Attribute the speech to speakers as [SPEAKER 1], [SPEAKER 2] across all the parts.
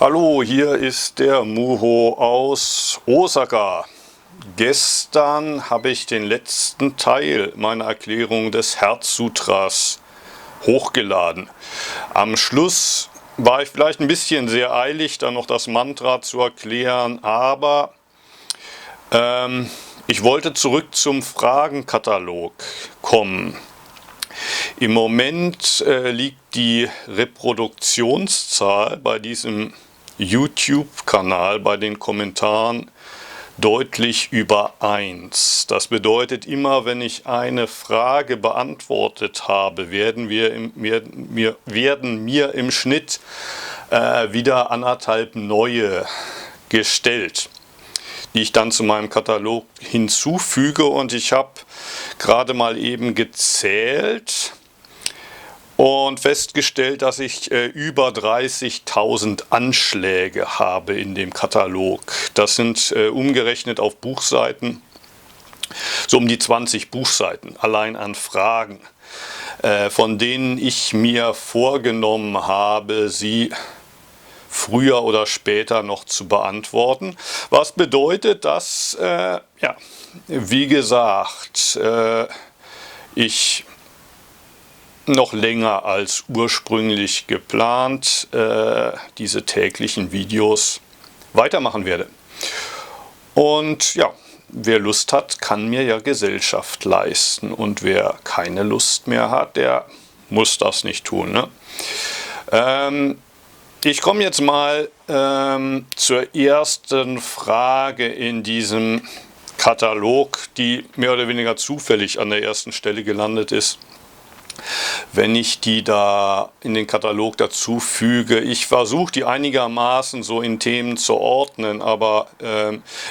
[SPEAKER 1] Hallo, hier ist der Muho aus Osaka. Gestern habe ich den letzten Teil meiner Erklärung des Herzsutras hochgeladen. Am Schluss war ich vielleicht ein bisschen sehr eilig, dann noch das Mantra zu erklären, aber ich wollte zurück zum Fragenkatalog kommen. Im Moment liegt die Reproduktionszahl bei diesem YouTube-Kanal bei den Kommentaren deutlich über 1. Das bedeutet, immer wenn ich eine Frage beantwortet habe, werden mir im Schnitt wieder 1,5 neue gestellt, die ich dann zu meinem Katalog hinzufüge, und ich habe gerade mal eben gezählt und festgestellt, dass ich über 30.000 Anschläge habe in dem Katalog. Das sind umgerechnet auf Buchseiten so um die 20 Buchseiten allein an Fragen, von denen ich mir vorgenommen habe, sie früher oder später noch zu beantworten. Was bedeutet, dass, wie gesagt, ich noch länger als ursprünglich geplant diese täglichen Videos weitermachen werde. Und ja, wer Lust hat, kann mir ja Gesellschaft leisten, und wer keine Lust mehr hat, der muss das nicht tun, ne? Ich komme jetzt mal zur ersten Frage in diesem Katalog, die mehr oder weniger zufällig an der ersten Stelle gelandet ist. Wenn ich die da in den Katalog dazu füge, ich versuche die einigermaßen so in Themen zu ordnen, aber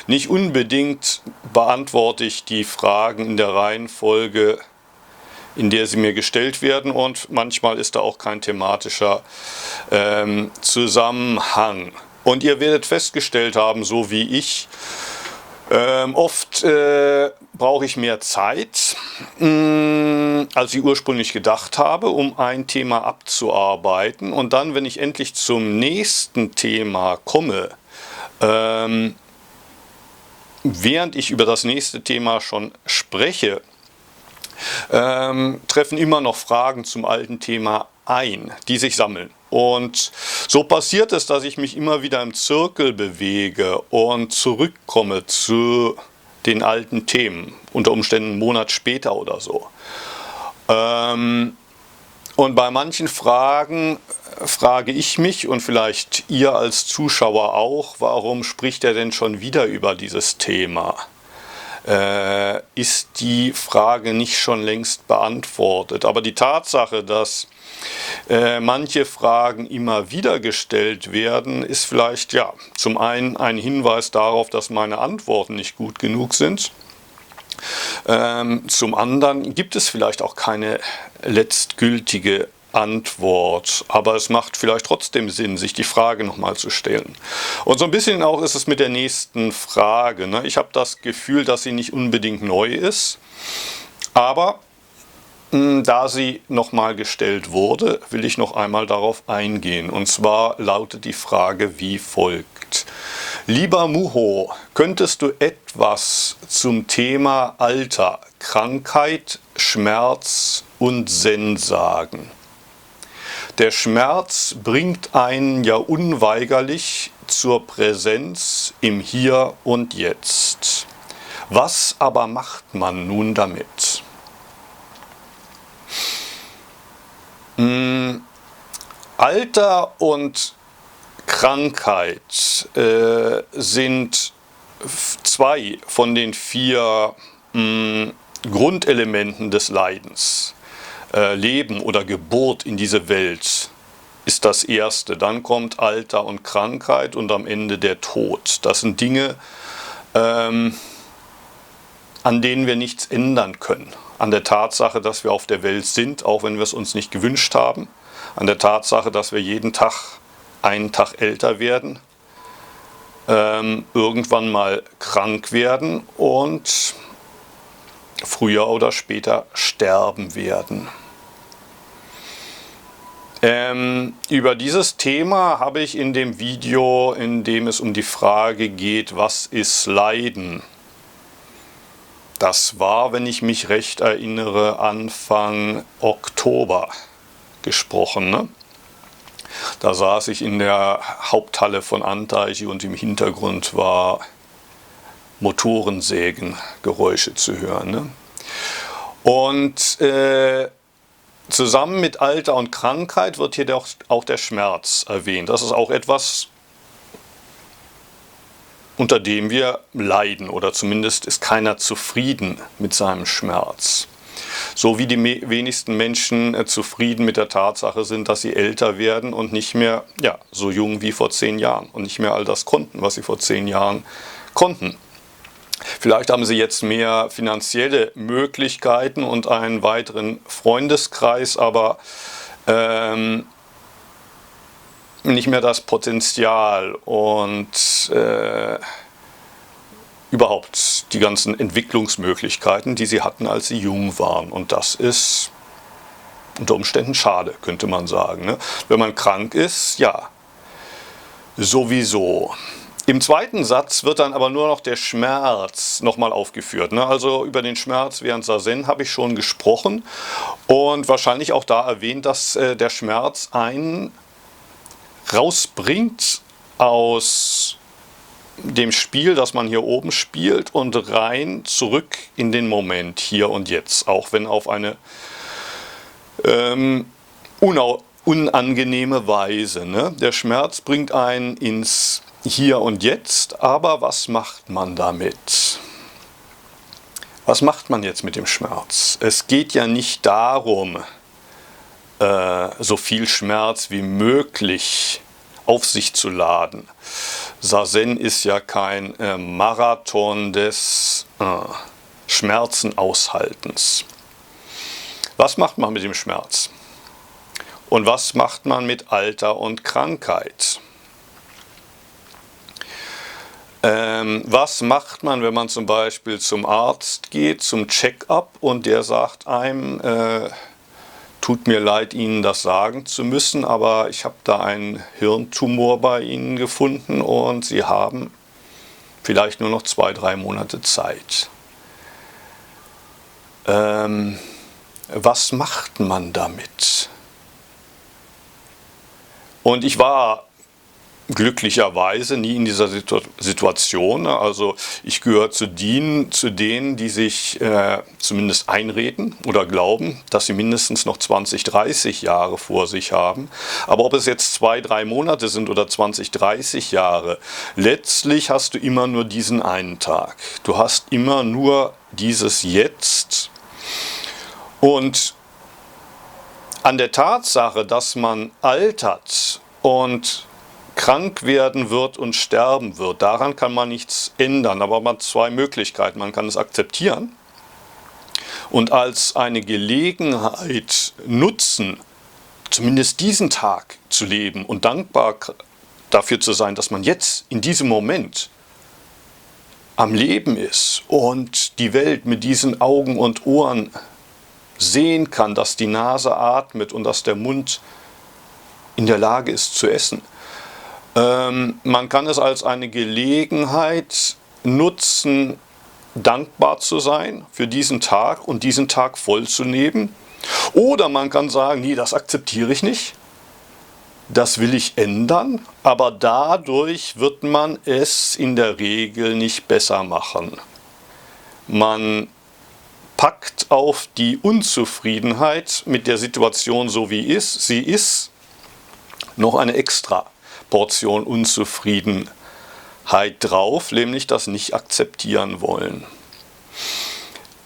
[SPEAKER 1] nicht unbedingt beantworte ich die Fragen in der Reihenfolge, in der sie mir gestellt werden, und manchmal ist da auch kein thematischer Zusammenhang. Und ihr werdet festgestellt haben, so wie ich, oft brauche ich mehr Zeit, als ich ursprünglich gedacht habe, um ein Thema abzuarbeiten. Und dann, wenn ich endlich zum nächsten Thema komme, während ich über das nächste Thema schon spreche, treffen immer noch Fragen zum alten Thema ein, die sich sammeln. Und so passiert es, dass ich mich immer wieder im Zirkel bewege und zurückkomme zu den alten Themen, unter Umständen einen Monat später oder so. Und bei manchen Fragen frage ich mich, und vielleicht ihr als Zuschauer auch, warum spricht er denn schon wieder über dieses Thema? Ist die Frage nicht schon längst beantwortet? Aber die Tatsache, dass manche Fragen immer wieder gestellt werden, ist vielleicht ja zum einen ein Hinweis darauf, dass meine Antworten nicht gut genug sind. Zum anderen gibt es vielleicht auch keine letztgültige Antwort, aber es macht vielleicht trotzdem Sinn, sich die Frage nochmal zu stellen. Und so ein bisschen auch ist es mit der nächsten Frage, ne? Ich habe das Gefühl, dass sie nicht unbedingt neu ist, aber da sie nochmal gestellt wurde, will ich noch einmal darauf eingehen. Und zwar lautet die Frage wie folgt: Lieber Muho, könntest du etwas zum Thema Alter, Krankheit, Schmerz und Zen sagen? Der Schmerz bringt einen ja unweigerlich zur Präsenz im Hier und Jetzt. Was aber macht man nun damit? Alter und Krankheit sind 2 von den 4 Grundelementen des Leidens. Leben oder Geburt in diese Welt ist das erste. Dann kommt Alter und Krankheit und am Ende der Tod. Das sind Dinge, an denen wir nichts ändern können. An der Tatsache, dass wir auf der Welt sind, auch wenn wir es uns nicht gewünscht haben. An der Tatsache, dass wir jeden Tag einen Tag älter werden, irgendwann mal krank werden und früher oder später sterben werden. Über dieses Thema habe ich in dem Video, in dem es um die Frage geht, was ist Leiden? Das war, wenn ich mich recht erinnere, Anfang Oktober gesprochen, ne? Da saß ich in der Haupthalle von Anteichi und im Hintergrund war Motorensägengeräusche zu hören, ne? Und zusammen mit Alter und Krankheit wird hier auch der Schmerz erwähnt. Das ist auch etwas, unter dem wir leiden, oder zumindest ist keiner zufrieden mit seinem Schmerz. So wie die wenigsten Menschen zufrieden mit der Tatsache sind, dass sie älter werden und nicht mehr so jung wie vor 10 Jahren und nicht mehr all das konnten, was sie vor 10 Jahren konnten. Vielleicht haben sie jetzt mehr finanzielle Möglichkeiten und einen weiteren Freundeskreis, aber nicht mehr das Potenzial und überhaupt die ganzen Entwicklungsmöglichkeiten, die sie hatten, als sie jung waren. Und das ist unter Umständen schade, könnte man sagen, ne? Wenn man krank ist, ja, sowieso. Im zweiten Satz wird dann aber nur noch der Schmerz nochmal aufgeführt, ne? Also über den Schmerz während Zazen habe ich schon gesprochen und wahrscheinlich auch da erwähnt, dass der Schmerz einen rausbringt aus dem Spiel, das man hier oben spielt, und rein zurück in den Moment, hier und jetzt, auch wenn auf eine unangenehme Weise, ne? Der Schmerz bringt einen ins Hier und Jetzt, aber was macht man damit? Was macht man jetzt mit dem Schmerz? Es geht ja nicht darum, so viel Schmerz wie möglich auf sich zu laden. Zazen ist ja kein Marathon des Schmerzenaushaltens. Was macht man mit dem Schmerz? Und was macht man mit Alter und Krankheit? Was macht man, wenn man zum Beispiel zum Arzt geht, zum Check-up, und der sagt einem, tut mir leid, Ihnen das sagen zu müssen, aber ich habe da einen Hirntumor bei Ihnen gefunden und Sie haben vielleicht nur noch 2-3 Monate Zeit. Was macht man damit? Und ich war glücklicherweise nie in dieser Situation. Also ich gehöre zu denen, die sich zumindest einreden oder glauben, dass sie mindestens noch 20, 30 Jahre vor sich haben. Aber ob es jetzt 2-3 Monate sind oder 20, 30 Jahre, letztlich hast du immer nur diesen einen Tag. Du hast immer nur dieses Jetzt. Und an der Tatsache, dass man altert und krank werden wird und sterben wird, daran kann man nichts ändern. Aber man hat 2 Möglichkeiten. Man kann es akzeptieren und als eine Gelegenheit nutzen, zumindest diesen Tag zu leben und dankbar dafür zu sein, dass man jetzt in diesem Moment am Leben ist und die Welt mit diesen Augen und Ohren sehen kann, dass die Nase atmet und dass der Mund in der Lage ist zu essen. Man kann es als eine Gelegenheit nutzen, dankbar zu sein für diesen Tag und diesen Tag voll zu nehmen. Oder man kann sagen, nee, das akzeptiere ich nicht, das will ich ändern, aber dadurch wird man es in der Regel nicht besser machen. Man packt auf die Unzufriedenheit mit der Situation, so wie sie ist, noch eine extra Portion Unzufriedenheit drauf, nämlich das nicht akzeptieren wollen.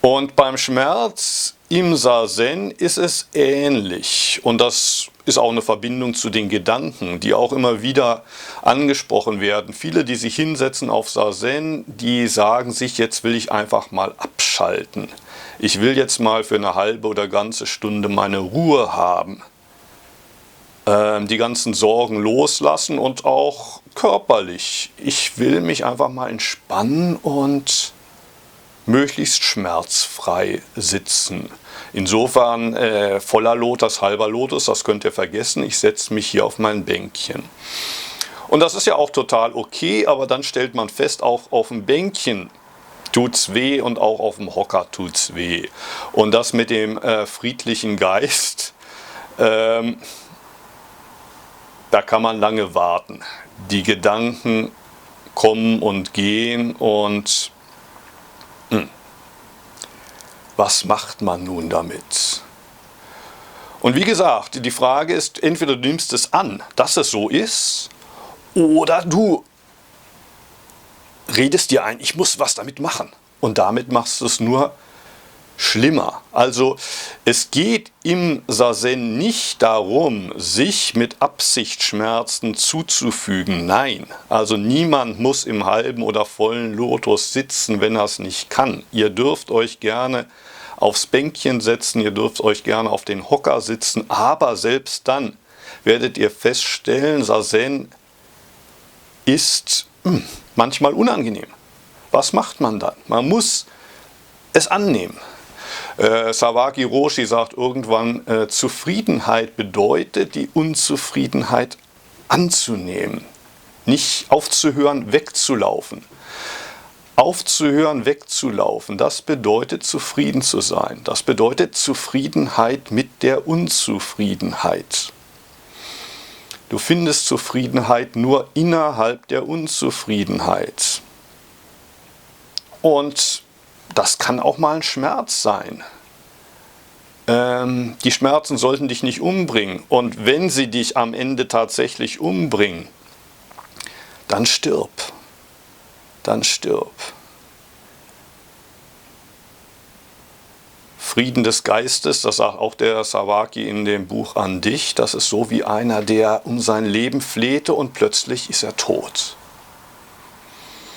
[SPEAKER 1] Und beim Schmerz im Zazen ist es ähnlich, und das ist auch eine Verbindung zu den Gedanken, die auch immer wieder angesprochen werden. Viele, die sich hinsetzen auf Zazen, die sagen sich, jetzt will ich einfach mal abschalten. Ich will jetzt mal für eine halbe oder ganze Stunde meine Ruhe haben. Die ganzen Sorgen loslassen und auch körperlich. Ich will mich einfach mal entspannen und möglichst schmerzfrei sitzen. Insofern voller Lotus, halber Lotus, das könnt ihr vergessen. Ich setze mich hier auf mein Bänkchen. Und das ist ja auch total okay, aber dann stellt man fest, auch auf dem Bänkchen tut's weh und auch auf dem Hocker tut's weh. Und das mit dem friedlichen Geist, da kann man lange warten. Die Gedanken kommen und gehen und was macht man nun damit? Und wie gesagt, die Frage ist, entweder du nimmst es an, dass es so ist, oder du redest dir ein, ich muss was damit machen. Und damit machst du es nur schlimmer. Also es geht im Sazen nicht darum, sich mit Absicht Schmerzen zuzufügen. Nein, also niemand muss im halben oder vollen Lotus sitzen, wenn er es nicht kann. Ihr dürft euch gerne aufs Bänkchen setzen, ihr dürft euch gerne auf den Hocker sitzen, aber selbst dann werdet ihr feststellen, Sazen ist manchmal unangenehm. Was macht man dann? Man muss es annehmen. Sawaki Roshi sagt irgendwann, Zufriedenheit bedeutet, die Unzufriedenheit anzunehmen. Nicht aufzuhören, wegzulaufen. Aufzuhören, wegzulaufen, das bedeutet zufrieden zu sein. Das bedeutet Zufriedenheit mit der Unzufriedenheit. Du findest Zufriedenheit nur innerhalb der Unzufriedenheit. Und das kann auch mal ein Schmerz sein. Die Schmerzen sollten dich nicht umbringen. Und wenn sie dich am Ende tatsächlich umbringen, dann stirb. Dann stirb. Frieden des Geistes, das sagt auch der Sawaki in dem Buch An dich, das ist so wie einer, der um sein Leben flehte und plötzlich ist er tot.